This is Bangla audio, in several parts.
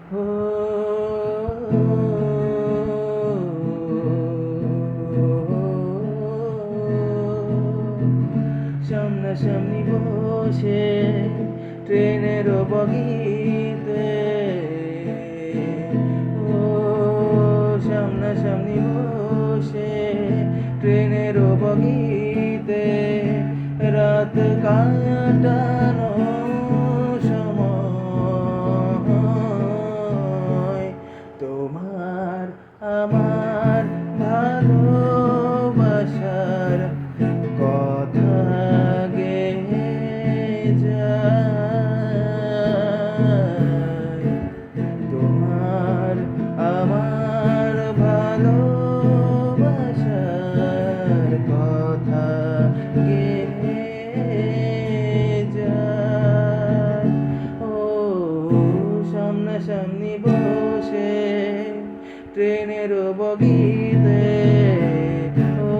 ও সামনাসামনি বসে ট্রেনের বগিতে, ও সামনাসামনি বসে ট্রেনের বগিতে রাত কাটানো সময় তোমার আমার ভালোবাসার কথা গেয়ে যায়। তোমার আমার ভালোবাসার কথা গেয়ে যায়। ও সামনাসামনি বসে ট্রেনের বগিতে, ও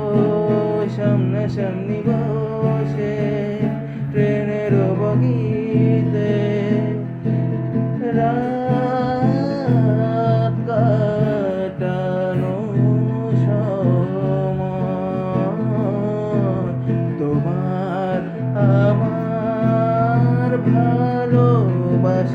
সামনাসামনি বসে ট্রেনের বগিতে রাত কাটানো সময় তোমার আমার ভালোবাসার